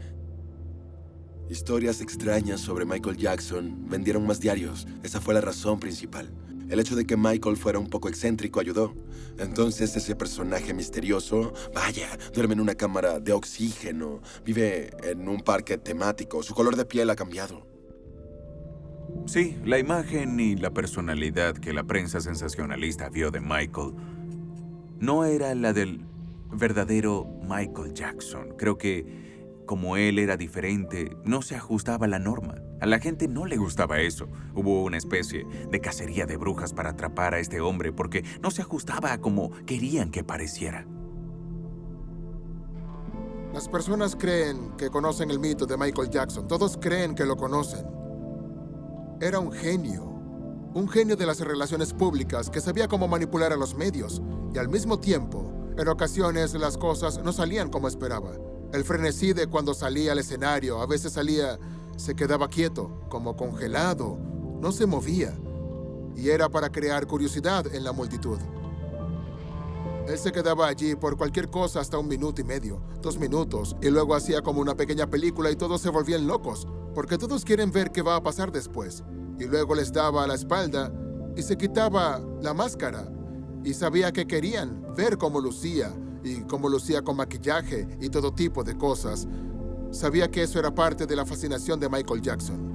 Historias extrañas sobre Michael Jackson vendieron más diarios. Esa fue la razón principal. El hecho de que Michael fuera un poco excéntrico ayudó. Entonces ese personaje misterioso, vaya, duerme en una cámara de oxígeno, vive en un parque temático, su color de piel ha cambiado. Sí, la imagen y la personalidad que la prensa sensacionalista vio de Michael no era la del verdadero Michael Jackson. Creo que como él era diferente, no se ajustaba a la norma. A la gente no le gustaba eso. Hubo una especie de cacería de brujas para atrapar a este hombre porque no se ajustaba a como querían que pareciera. Las personas creen que conocen el mito de Michael Jackson. Todos creen que lo conocen. Era un genio de las relaciones públicas que sabía cómo manipular a los medios. Y al mismo tiempo, en ocasiones las cosas no salían como esperaba. El frenesí de cuando salía al escenario, a veces se quedaba quieto, como congelado, no se movía. Y era para crear curiosidad en la multitud. Él se quedaba allí por cualquier cosa hasta 1 minuto y medio, 2 minutos, y luego hacía como una pequeña película y todos se volvían locos, porque todos quieren ver qué va a pasar después. Y luego les daba la espalda y se quitaba la máscara. Y sabía que querían ver cómo lucía, y cómo lucía con maquillaje y todo tipo de cosas. Sabía que eso era parte de la fascinación de Michael Jackson.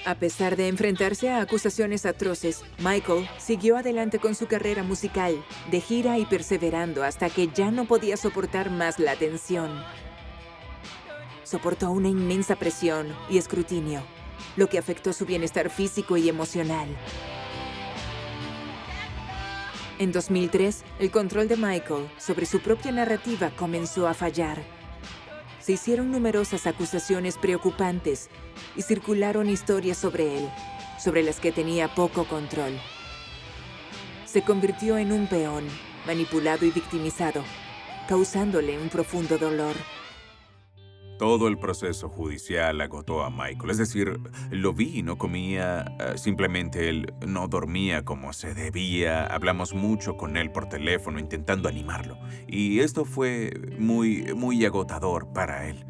A pesar de enfrentarse a acusaciones atroces, Michael siguió adelante con su carrera musical, de gira y perseverando hasta que ya no podía soportar más la tensión. Soportó una inmensa presión y escrutinio, lo que afectó su bienestar físico y emocional. En 2003, el control de Michael sobre su propia narrativa comenzó a fallar. Se hicieron numerosas acusaciones preocupantes y circularon historias sobre él, sobre las que tenía poco control. Se convirtió en un peón, manipulado y victimizado, causándole un profundo dolor. Todo el proceso judicial agotó a Michael. Es decir, lo vi y no comía, simplemente él no dormía como se debía. Hablamos mucho con él por teléfono intentando animarlo. Y esto fue muy agotador para él.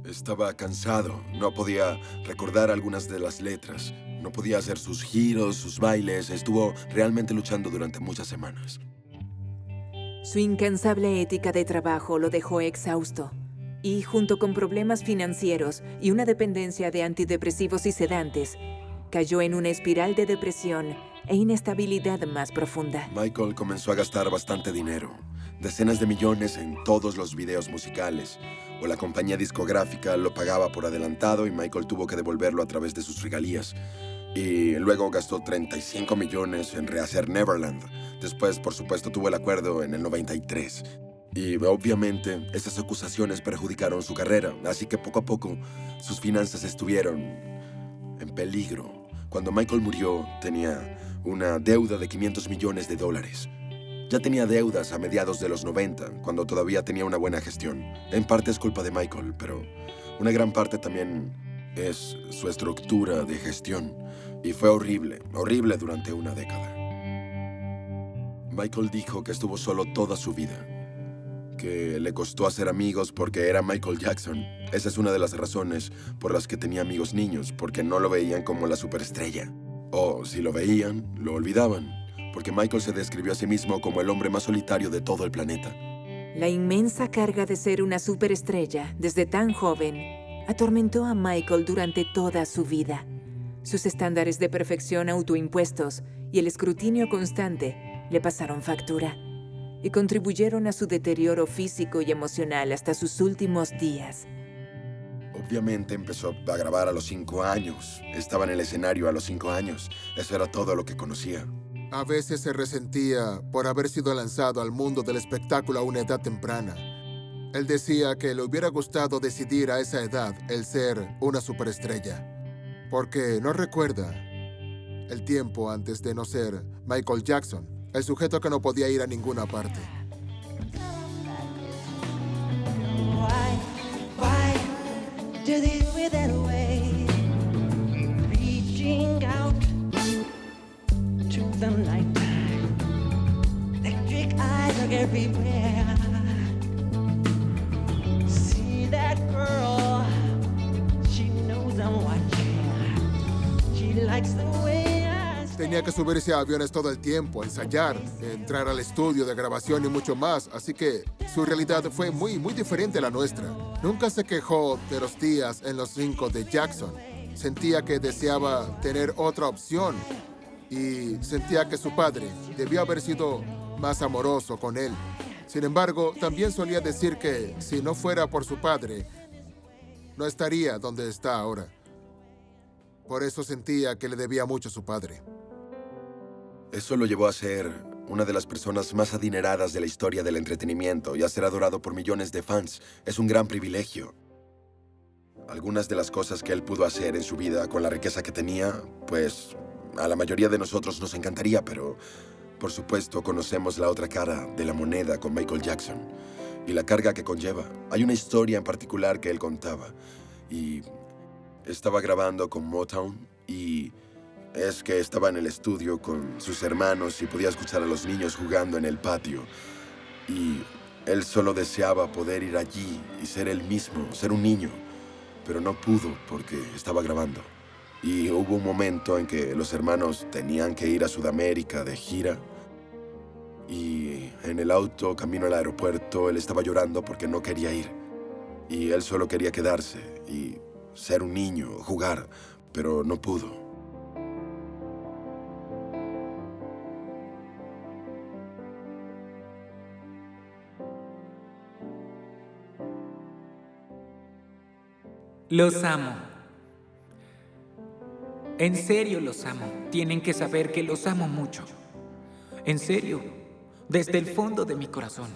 Estaba cansado, no podía recordar algunas de las letras, no podía hacer sus giros, sus bailes, estuvo realmente luchando durante muchas semanas. Su incansable ética de trabajo lo dejó exhausto. Y, junto con problemas financieros y una dependencia de antidepresivos y sedantes, cayó en una espiral de depresión e inestabilidad más profunda. Michael comenzó a gastar bastante dinero, decenas de millones en todos los videos musicales, o la compañía discográfica lo pagaba por adelantado y Michael tuvo que devolverlo a través de sus regalías. Y luego gastó 35 millones en rehacer Neverland. Después, por supuesto, tuvo el acuerdo en el 93. Y obviamente, esas acusaciones perjudicaron su carrera, así que poco a poco sus finanzas estuvieron en peligro. Cuando Michael murió, tenía una deuda de 500 millones de dólares. Ya tenía deudas a mediados de los 90, cuando todavía tenía una buena gestión. En parte es culpa de Michael, pero una gran parte también es su estructura de gestión. Y fue horrible, horrible durante una década. Michael dijo que estuvo solo toda su vida, que le costó hacer amigos porque era Michael Jackson. Esa es una de las razones por las que tenía amigos niños, porque no lo veían como la superestrella. O si lo veían, lo olvidaban, porque Michael se describió a sí mismo como el hombre más solitario de todo el planeta. La inmensa carga de ser una superestrella desde tan joven atormentó a Michael durante toda su vida. Sus estándares de perfección autoimpuestos y el escrutinio constante le pasaron factura y contribuyeron a su deterioro físico y emocional hasta sus últimos días. Obviamente empezó a grabar a los 5 años. Estaba en el escenario a los 5 años. Eso era todo lo que conocía. A veces se resentía por haber sido lanzado al mundo del espectáculo a una edad temprana. Él decía que le hubiera gustado decidir a esa edad el ser una superestrella, porque no recuerda el tiempo antes de no ser Michael Jackson, el sujeto que no podía ir a ninguna parte. Do they do it that way? Reaching out to the night. Electric eyes are everywhere. See that girl? She knows I'm watching. She likes the way I stand. Tenía que subirse a aviones todo el tiempo, ensayar, entrar al estudio de grabación y mucho más, así que su realidad fue muy diferente a la nuestra. Nunca se quejó de los días en los 5 de Jackson. Sentía que deseaba tener otra opción y sentía que su padre debió haber sido más amoroso con él. Sin embargo, también solía decir que si no fuera por su padre, no estaría donde está ahora. Por eso sentía que le debía mucho a su padre. Eso lo llevó a ser una de las personas más adineradas de la historia del entretenimiento y a ser adorado por millones de fans. Es un gran privilegio. Algunas de las cosas que él pudo hacer en su vida con la riqueza que tenía, pues a la mayoría de nosotros nos encantaría, pero por supuesto conocemos la otra cara de la moneda con Michael Jackson y la carga que conlleva. Hay una historia en particular que él contaba y estaba grabando con Motown y es que estaba en el estudio con sus hermanos y podía escuchar a los niños jugando en el patio. Y él solo deseaba poder ir allí y ser él mismo, ser un niño. Pero no pudo porque estaba grabando. Y hubo un momento en que los hermanos tenían que ir a Sudamérica de gira. Y en el auto, camino al aeropuerto, él estaba llorando porque no quería ir. Y él solo quería quedarse y ser un niño, jugar, pero no pudo. Los amo. En serio los amo. Tienen que saber que los amo mucho. En serio, desde el fondo de mi corazón.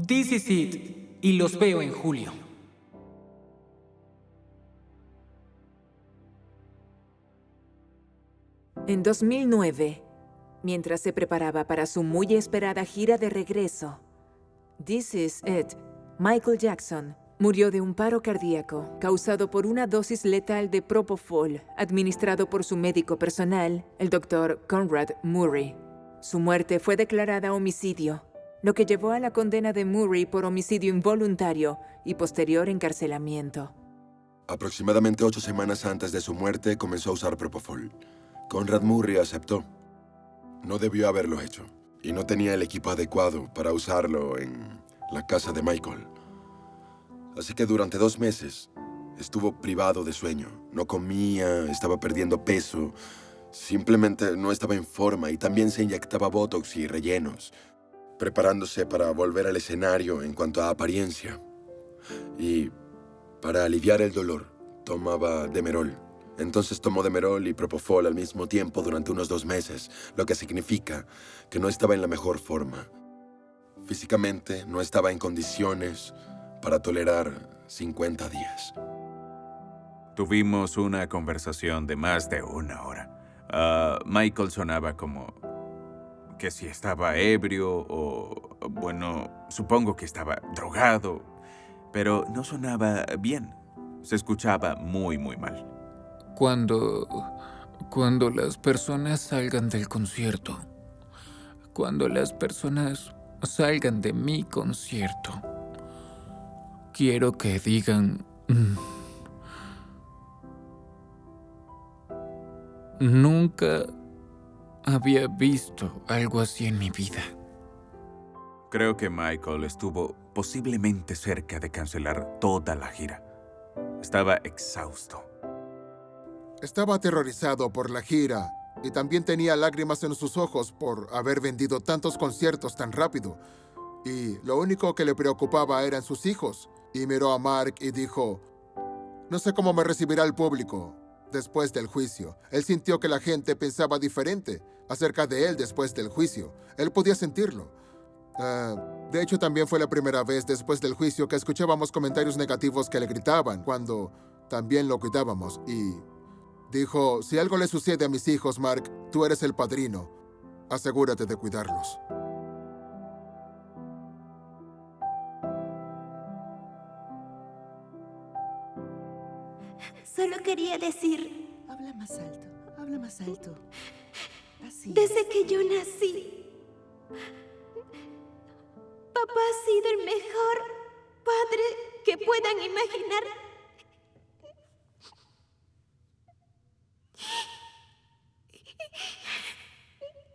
This is it, y los veo en julio. En 2009, mientras se preparaba para su muy esperada gira de regreso, This is it, Michael Jackson murió de un paro cardíaco causado por una dosis letal de propofol administrado por su médico personal, el Dr. Conrad Murray. Su muerte fue declarada homicidio, lo que llevó a la condena de Murray por homicidio involuntario y posterior encarcelamiento. Aproximadamente 8 semanas antes de su muerte comenzó a usar propofol. Conrad Murray aceptó. No debió haberlo hecho y no tenía el equipo adecuado para usarlo en la casa de Michael. Así que durante 2 meses estuvo privado de sueño. No comía, estaba perdiendo peso, Simplemente no estaba en forma y también se inyectaba botox y rellenos, preparándose para volver al escenario en cuanto a apariencia. Y para aliviar el dolor, tomaba Demerol. Entonces tomó Demerol y Propofol al mismo tiempo durante unos 2 meses, lo que significa que no estaba en la mejor forma. Físicamente no estaba en condiciones para tolerar 50 días. Tuvimos una conversación de más de 1 hora. Michael sonaba como que si estaba ebrio o, bueno, supongo que estaba drogado, pero no sonaba bien. Se escuchaba muy, muy mal. Cuando las personas salgan del concierto, cuando las personas salgan de mi concierto, quiero que digan... Nunca había visto algo así en mi vida. Creo que Michael estuvo posiblemente cerca de cancelar toda la gira. Estaba exhausto. Estaba aterrorizado por la gira y también tenía lágrimas en sus ojos por haber vendido tantos conciertos tan rápido. Y lo único que le preocupaba eran sus hijos. Y miró a Mark y dijo, no sé cómo me recibirá el público después del juicio. Él sintió que la gente pensaba diferente acerca de él después del juicio. Él podía sentirlo. De hecho, también fue la primera vez después del juicio que escuchábamos comentarios negativos que le gritaban cuando también lo cuidábamos. Y dijo, si algo le sucede a mis hijos, Mark, tú eres el padrino. Asegúrate de cuidarlos. Solo quería decir... Habla más alto, habla más alto. Así. Desde que yo nací, papá ha sido el mejor padre que puedan imaginar.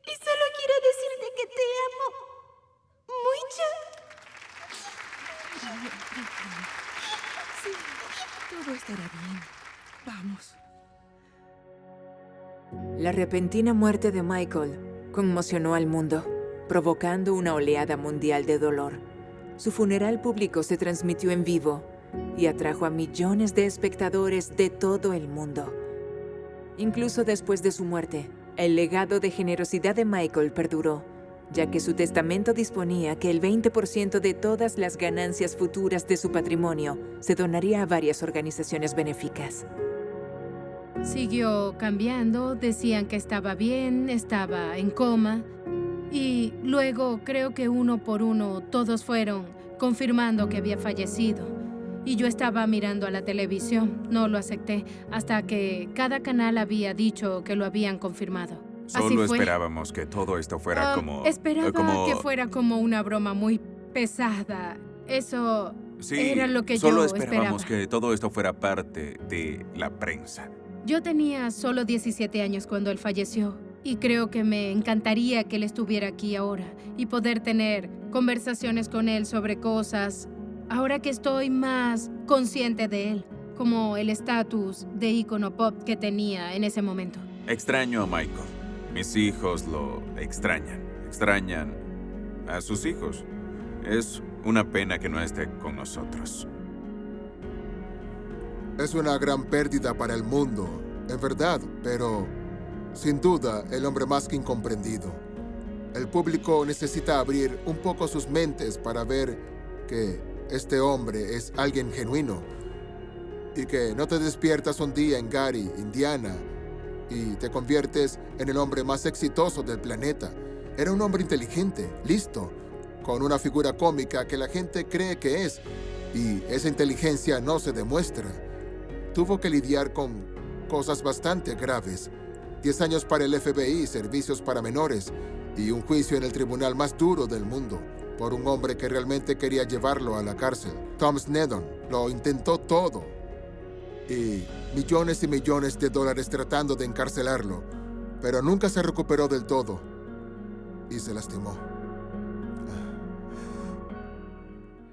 Y solo quiero decirte que te amo mucho. Sí, todo estará bien. Vamos. La repentina muerte de Michael conmocionó al mundo, provocando una oleada mundial de dolor. Su funeral público se transmitió en vivo y atrajo a millones de espectadores de todo el mundo. Incluso después de su muerte, el legado de generosidad de Michael perduró, ya que su testamento disponía que el 20% de todas las ganancias futuras de su patrimonio se donaría a varias organizaciones benéficas. Siguió cambiando, decían que estaba bien, estaba en coma. Y luego, creo que uno por uno, todos fueron confirmando que había fallecido. Y yo estaba mirando a la televisión, no lo acepté, hasta que cada canal había dicho que lo habían confirmado. Solo esperábamos que todo esto fuera como... Esperaba que fuera como una broma muy pesada. Eso era lo que yo solo esperaba. esperábamos que todo esto fuera parte de la prensa. Yo tenía solo 17 años cuando él falleció y creo que me encantaría que él estuviera aquí ahora y poder tener conversaciones con él sobre cosas, ahora que estoy más consciente de él, como el estatus de ícono pop que tenía en ese momento. Extraño a Michael. Mis hijos lo extrañan. Extrañan a sus hijos. Es una pena que no esté con nosotros. Es una gran pérdida para el mundo, en verdad, pero sin duda el hombre más que incomprendido. El público necesita abrir un poco sus mentes para ver que este hombre es alguien genuino y que no te despiertas un día en Gary, Indiana, y te conviertes en el hombre más exitoso del planeta. Era un hombre inteligente, listo, con una figura cómica que la gente cree que es, y esa inteligencia no se demuestra. Tuvo que lidiar con cosas bastante graves. 10 años para el FBI, servicios para menores, y un juicio en el tribunal más duro del mundo por un hombre que realmente quería llevarlo a la cárcel. Tom Sneddon lo intentó todo. Y millones y millones de dólares tratando de encarcelarlo, pero nunca se recuperó del todo y se lastimó.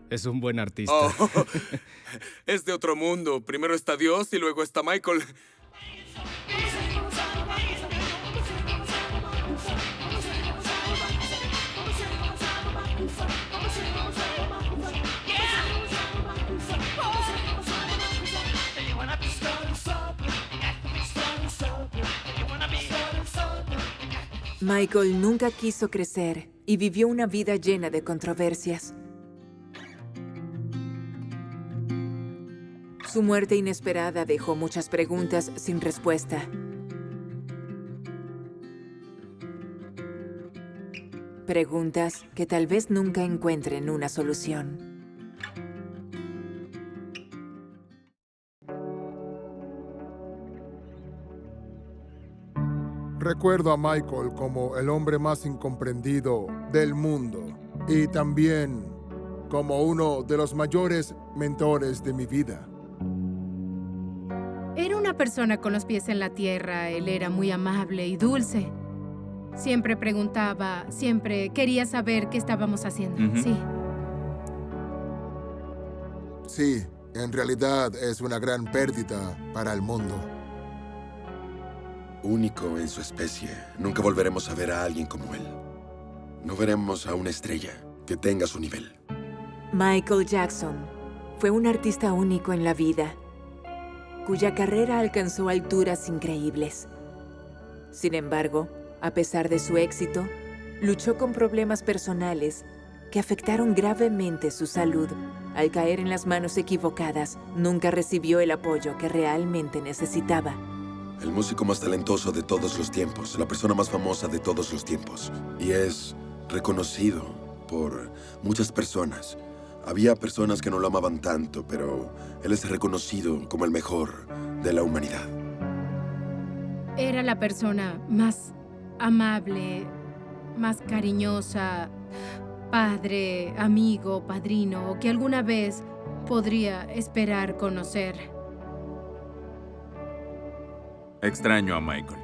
Es un buen artista. Oh, es de otro mundo. Primero está Dios y luego está Michael. Michael nunca quiso crecer y vivió una vida llena de controversias. Su muerte inesperada dejó muchas preguntas sin respuesta. Preguntas que tal vez nunca encuentren una solución. Recuerdo a Michael como el hombre más incomprendido del mundo y también como uno de los mayores mentores de mi vida. Era una persona con los pies en la tierra. Él era muy amable y dulce. Siempre preguntaba, siempre quería saber qué estábamos haciendo. Sí. Sí, en realidad es una gran pérdida para el mundo. Único en su especie. Nunca volveremos a ver a alguien como él. No veremos a una estrella que tenga su nivel. Michael Jackson fue un artista único en la vida, cuya carrera alcanzó alturas increíbles. Sin embargo, a pesar de su éxito, luchó con problemas personales que afectaron gravemente su salud. Al caer en las manos equivocadas, nunca recibió el apoyo que realmente necesitaba. El músico más talentoso de todos los tiempos, la persona más famosa de todos los tiempos. Y es reconocido por muchas personas. Había personas que no lo amaban tanto, pero él es reconocido como el mejor de la humanidad. Era la persona más amable, más cariñosa, padre, amigo, padrino, que alguna vez podría esperar conocer. Extraño a Michael.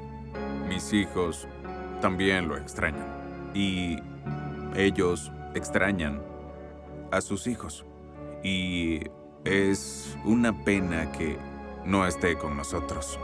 Mis hijos también lo extrañan. Y ellos extrañan a sus hijos. Y es una pena que no esté con nosotros.